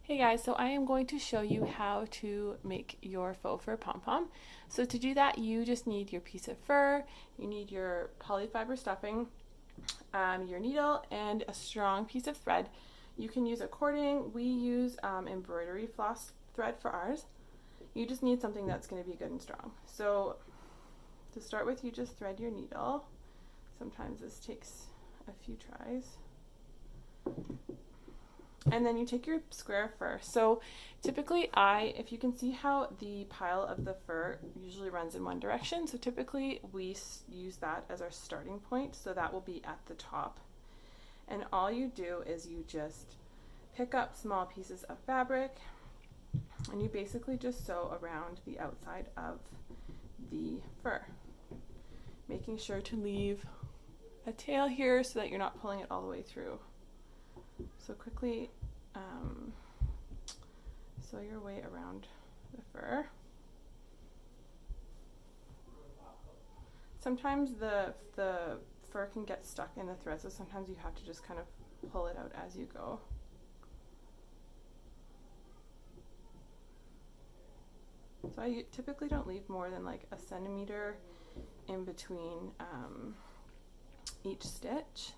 Hey guys, so I am going to show you how to make your faux fur pom-pom. So to do that, you just need your piece of fur, you need your polyfiber stuffing, your needle, and a strong piece of thread. You can use a cording. We use embroidery floss thread for ours. You just need something that's going to be good and strong. So to start with, you just thread your needle. Sometimes this takes a few tries. And then you take your square fur. So typically if you can see how the pile of the fur usually runs in one direction, so typically we use that as our starting point, so that will be at the top. And all you do is you just pick up small pieces of fabric and you basically just sew around the outside of the fur, making sure to leave a tail here so that you're not pulling it all the way through. So quickly sew your way around the fur. Sometimes the fur can get stuck in the thread, so sometimes you have to just kind of pull it out as you go. So I typically don't leave more than like a centimeter in between each stitch.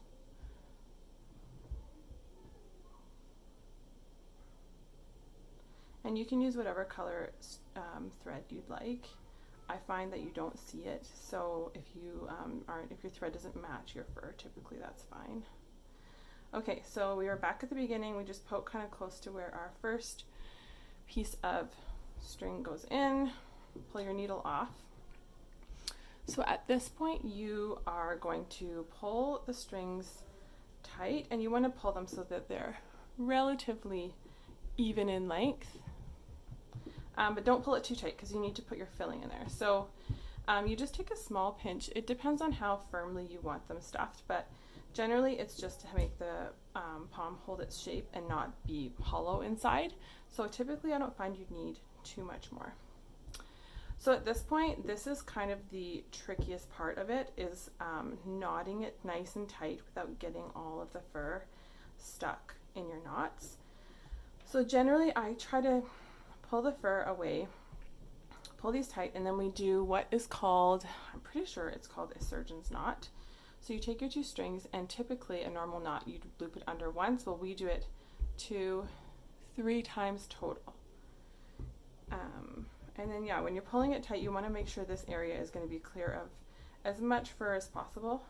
And you can use whatever color thread you'd like. I find that you don't see it, so if your thread doesn't match your fur, typically that's fine. Okay, so we are back at the beginning. We just poke kind of close to where our first piece of string goes in. Pull your needle off. So at this point, you are going to pull the strings tight, and you want to pull them so that they're relatively even in length. But don't pull it too tight because you need to put your filling in there. So you just take a small pinch. It depends on how firmly you want them stuffed, but generally it's just to make the pom hold its shape and not be hollow inside. So typically I don't find you need too much more. So at this point, this is kind of the trickiest part of it, is knotting it nice and tight without getting all of the fur stuck in your knots. So generally I try to pull the fur away, pull these tight, and then we do what is called, I'm pretty sure it's called a surgeon's knot. So you take your two strings, and typically a normal knot you'd loop it under once. Well, we do it 2-3 times total. And then when you're pulling it tight, you want to make sure this area is going to be clear of as much fur as possible,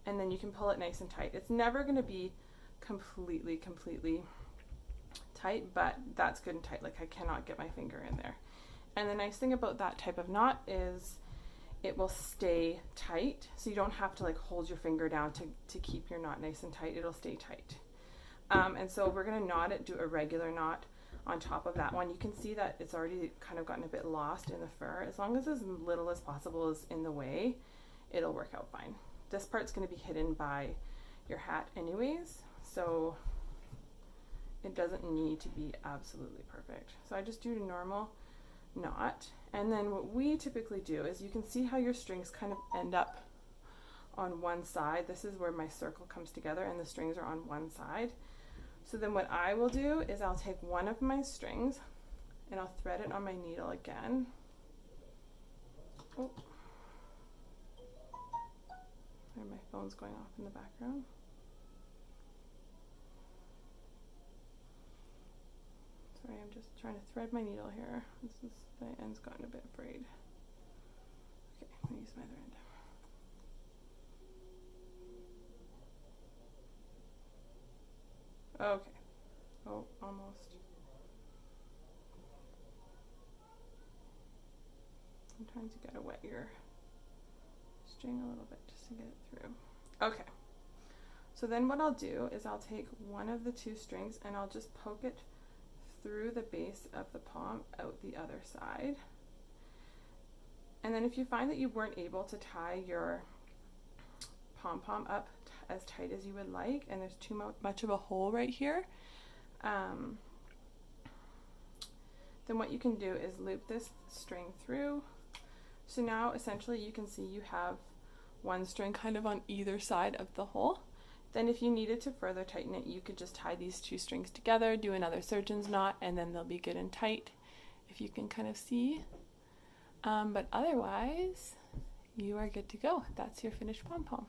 and then you can pull it nice and tight. It's never going to be completely tight, but that's good and tight. Like, I cannot get my finger in there. And the nice thing about that type of knot is it will stay tight, so you don't have to like hold your finger down to keep your knot nice and tight. It'll stay tight. And so we're going to knot it, do a regular knot on top of that one. You can see that it's already kind of gotten a bit lost in the fur. As long as little as possible is in the way, it'll work out fine. This part's going to be hidden by your hat anyways, so it doesn't need to be absolutely perfect. So I just do a normal knot, and then what we typically do is, you can see how your strings kind of end up on one side. This is where my circle comes together and the strings are on one side. So then what I will do is I'll take one of my strings and I'll thread it on my needle again. Oh, there, my phone's going off in the background. Sorry, I'm just trying to thread my needle here. The end's gotten a bit frayed. Okay, I'm gonna use my other end. Okay. Oh, almost. Sometimes you gotta wet your string a little bit just to get it through. Okay. So then what I'll do is I'll take one of the two strings and I'll just poke it through the base of the pom out the other side. And then if you find that you weren't able to tie your pom-pom up as tight as you would like, and there's too much of a hole right here, then what you can do is loop this string through. So now essentially you can see you have one string kind of on either side of the hole, Then if you needed to further tighten it, you could just tie these two strings together, do another surgeon's knot, and then they'll be good and tight, if you can kind of see. But otherwise, you are good to go. That's your finished pom-pom.